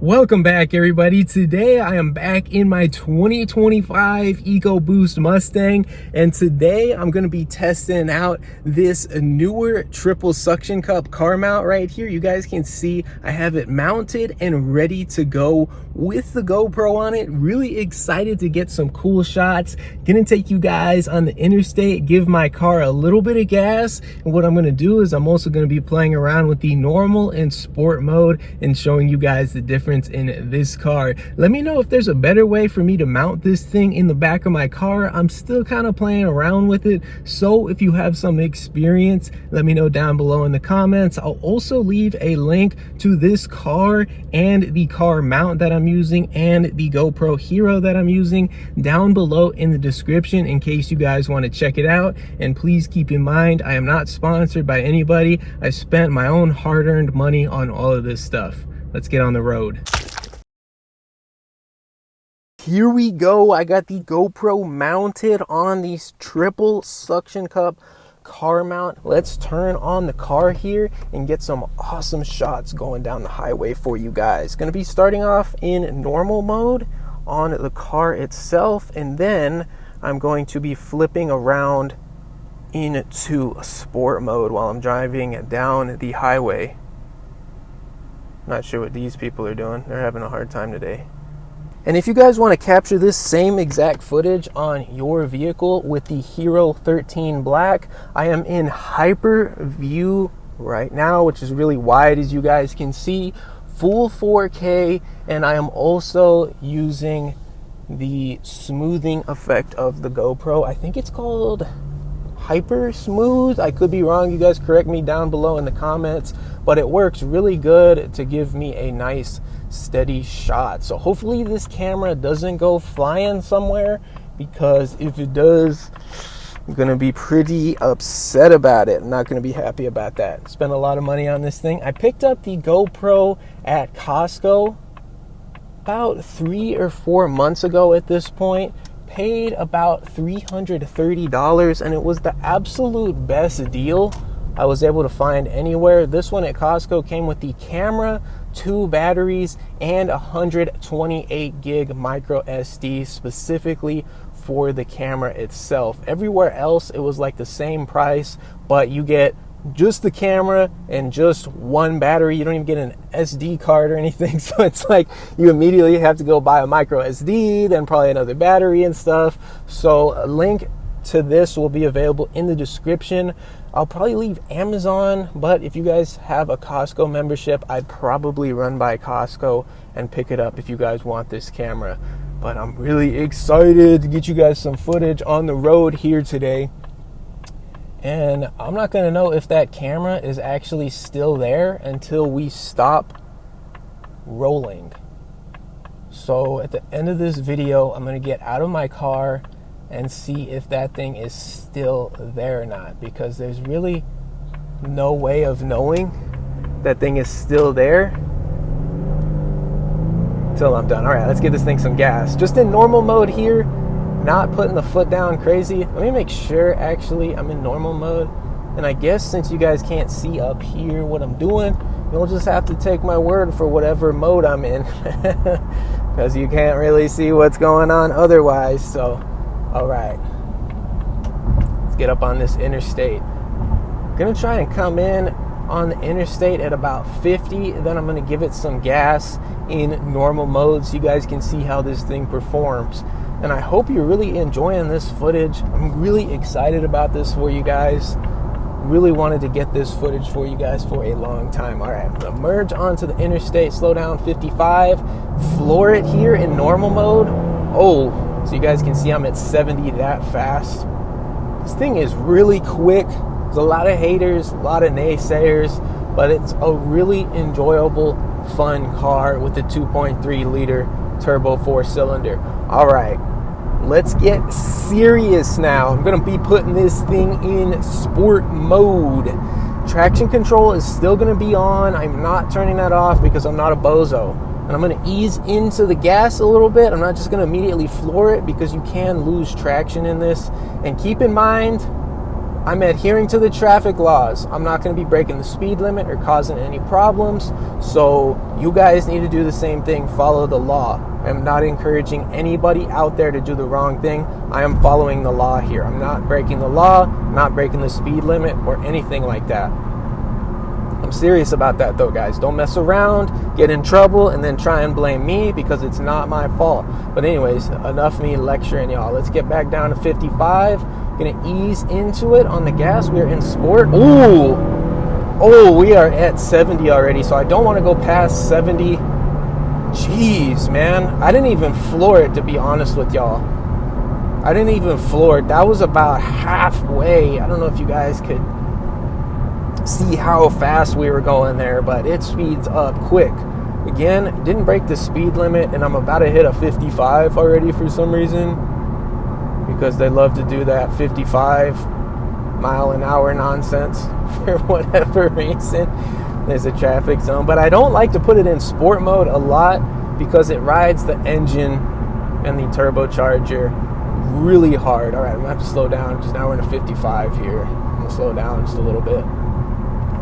Welcome back, everybody. Today I am back in my 2025 EcoBoost Mustang, and today I'm going to be testing out this Neewer triple suction cup car mount right here. You guys can see I have it mounted and ready to go with the GoPro on it. Really excited to get some cool shots. Gonna take you guys on the interstate, give my car a little bit of gas, and what I'm going to do is I'm also going to be playing around with the normal and sport mode and showing you guys the difference in this car. Let me know if there's a better way for me to mount this thing in the back of my car. I'm still kind of playing around with it, so if you have some experience, let me know down below in the comments. I'll also leave a link to this car and the car mount that I'm using and the GoPro Hero that I'm using down below in the description in case you guys want to check it out. And please keep in mind, I am not sponsored by anybody. I spent my own hard-earned money on all of this stuff. Let's get on the road. Here we go. I got the GoPro mounted on these triple suction cup car mount. Let's turn on the car here and get some awesome shots going down the highway for you guys. Going to be starting off in normal mode on the car itself, and then I'm going to be flipping around into sport mode while I'm driving down the highway. Not sure what these people are doing. They're having a hard time today. And if you guys want to capture this same exact footage on your vehicle with the Hero 13 Black, I am in hyper view right now, which is really wide, as you guys can see, full 4K, and I am also using the smoothing effect of the GoPro. I think it's called hyper smooth. I could be wrong. You guys correct me down below in the comments, but it works really good to give me a nice steady shot. So hopefully this camera doesn't go flying somewhere, because if it does, I'm gonna be pretty upset about it. I'm not gonna be happy about that. Spent a lot of money on this thing. I picked up the GoPro at Costco about 3 or 4 months ago at this point. Paid about $330, and it was the absolute best deal I was able to find anywhere. This one at Costco came with the camera, 2 batteries, and 128 gig micro SD specifically for the camera itself. Everywhere else it was like the same price, but you get just the camera and just 1 battery. You don't even get an SD card or anything, so it's like you immediately have to go buy a micro SD, then probably another battery and stuff. So a link to this will be available in the description. I'll probably leave Amazon, but if you guys have a Costco membership, I'd probably run by Costco and pick it up if you guys want this camera. But I'm really excited to get you guys some footage on the road here today. And I'm not going to know if that camera is actually still there until we stop rolling. So at the end of this video, I'm going to get out of my car and see if that thing is still there or not, because there's really no way of knowing that thing is still there until I'm done. All right, let's give this thing some gas. Just in normal mode here, not putting the foot down crazy. Let me make sure actually I'm in normal mode. And I guess since you guys can't see up here what I'm doing, you'll just have to take my word for whatever mode I'm in, because you can't really see what's going on otherwise. So all right, let's get up on this interstate. Gonna try and come in on the interstate at about 50, then I'm gonna give it some gas in normal mode so you guys can see how this thing performs. And I hope you're really enjoying this footage. I'm really excited about this for you guys. Really wanted to get this footage for you guys for a long time. All right, I'm gonna merge onto the interstate, slow down 55, floor it here in normal mode. Oh, so you guys can see I'm at 70 that fast. This thing is really quick. There's a lot of haters, a lot of naysayers, but it's a really enjoyable, fun car with the 2.3 liter turbo 4-cylinder. All right, let's get serious now. I'm gonna be putting this thing in sport mode. Traction control is still gonna be on. I'm not turning that off because I'm not a bozo. And I'm going to ease into the gas a little bit. I'm not just going to immediately floor it, because you can lose traction in this. And keep in mind, I'm adhering to the traffic laws. I'm not going to be breaking the speed limit or causing any problems. So you guys need to do the same thing. Follow the law. I'm not encouraging anybody out there to do the wrong thing. I am following the law here. I'm not breaking the law, not breaking the speed limit or anything like that. I'm serious about that though, guys. Don't mess around, get in trouble, and then try and blame me because it's not my fault. But anyways, enough me lecturing y'all. Let's get back down to 55. Gonna ease into it on the gas. We are in sport. Ooh. Oh, we are at 70 already, so I don't want to go past 70. Jeez, man. I didn't even floor it, to be honest with y'all. I didn't even floor it. That was about halfway. I don't know if you guys could see how fast we were going there, but it speeds up quick. Again, didn't break the speed limit, and I'm about to hit a 55 already for some reason, because they love to do that 55 mile an hour nonsense for whatever reason. There's a traffic zone, but I don't like to put it in sport mode a lot because it rides the engine and the turbocharger really hard. All right, I'm gonna have to slow down because now we're in a 55 here. I'm gonna slow down just a little bit.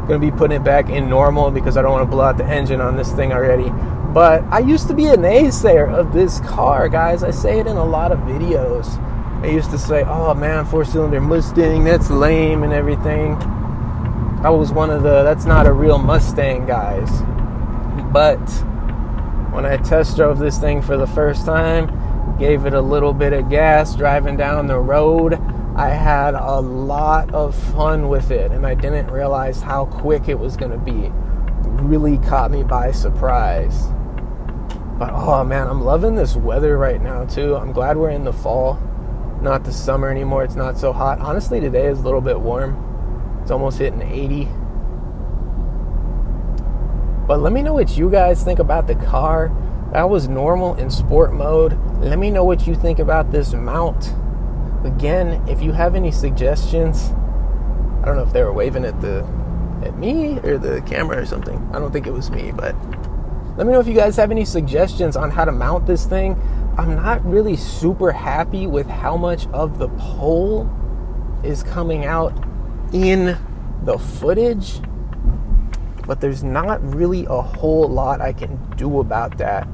Going to be putting it back in normal because I don't want to blow out the engine on this thing already. But I used to be a naysayer of this car, guys. I say it in a lot of videos. I used to say, oh man, 4-cylinder Mustang, that's lame and everything. I was one of the, that's not a real Mustang guys. But when I test drove this thing for the first time, gave it a little bit of gas driving down the road, I had a lot of fun with it, and I didn't realize how quick it was going to be. It really caught me by surprise. But oh man, I'm loving this weather right now too. I'm glad we're in the fall, not the summer anymore. It's not so hot. Honestly, today is a little bit warm. It's almost hitting 80. But let me know what you guys think about the car. That was normal in sport mode. Let me know what you think about this mount. Again, if you have any suggestions, I don't know if they were waving at me or the camera or something. I don't think it was me, but let me know if you guys have any suggestions on how to mount this thing. I'm not really super happy with how much of the pole is coming out in the footage, but there's not really a whole lot I can do about that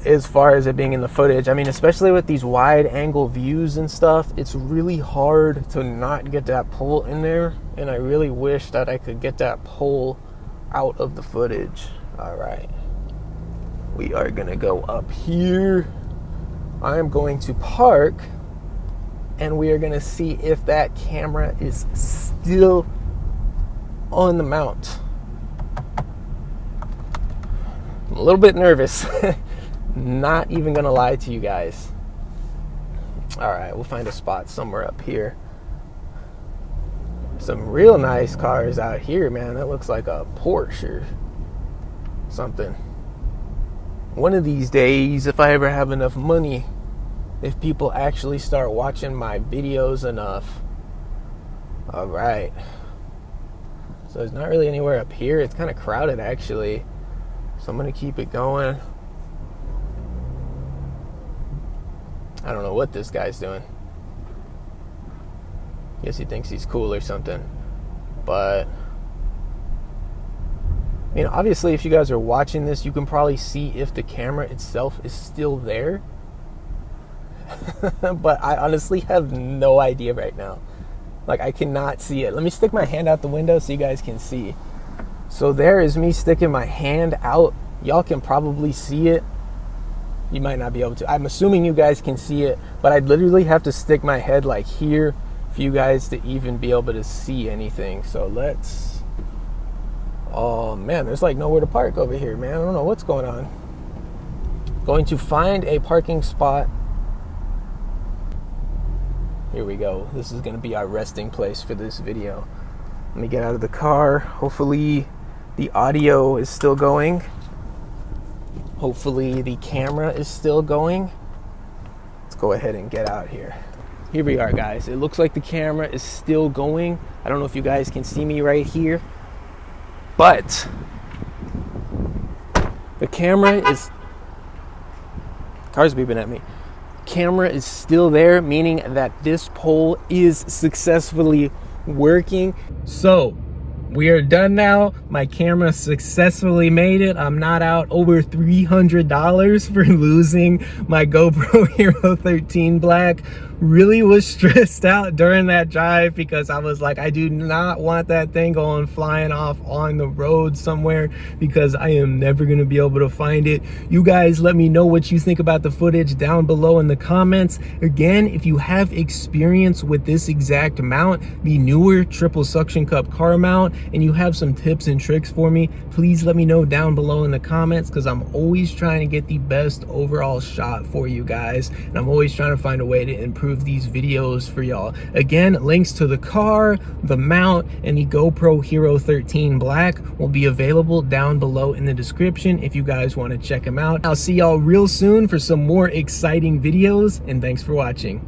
as far as it being in the footage. I mean, especially with these wide angle views and stuff, it's really hard to not get that pole in there, and I really wish that I could get that pole out of the footage. All right, we are gonna go up here. I am going to park, and we are gonna see if that camera is still on the mount. I'm a little bit nervous. Not even gonna lie to you guys. All right, we'll find a spot somewhere up here. Some real nice cars out here, man. That looks like a Porsche or something. One of these days, if I ever have enough money, if people actually start watching my videos enough. All right. So there's not really anywhere up here. It's kind of crowded actually. So I'm gonna keep it going. I don't know what this guy's doing. Guess he thinks he's cool or something. But, I mean, obviously, if you guys are watching this, you can probably see if the camera itself is still there. But I honestly have no idea right now. Like, I cannot see it. Let me stick my hand out the window so you guys can see. So there is me sticking my hand out. Y'all can probably see it. You might not be able to. I'm assuming you guys can see it, but I'd literally have to stick my head like here for you guys to even be able to see anything. So let's... Oh man, there's like nowhere to park over here, man. I don't know what's going on. Going to find a parking spot. Here we go. This is going to be our resting place for this video. Let me get out of the car. Hopefully the audio is still going. Hopefully the camera is still going. Let's go ahead and get out here. Here we are, guys. It looks like the camera is still going. I don't know if you guys can see me right here, but the camera is... Car's beeping at me. camera is still there, meaning that this pole is successfully working. So we are done now. My camera successfully made it. I'm not out over $300 for losing my GoPro Hero 13 Black. Really was stressed out during that drive because I was like, I do not want that thing going flying off on the road somewhere because I am never going to be able to find it. You guys let me know what you think about the footage down below in the comments. Again, if you have experience with this exact mount, the Neewer triple suction cup car mount, and you have some tips and tricks for me, please let me know down below in the comments because I'm always trying to get the best overall shot for you guys, and I'm always trying to find a way to improve these videos for y'all. Again, links to the car, the mount, and the GoPro Hero 13 Black will be available down below in the description if you guys want to check them out. I'll see y'all real soon for some more exciting videos, and thanks for watching.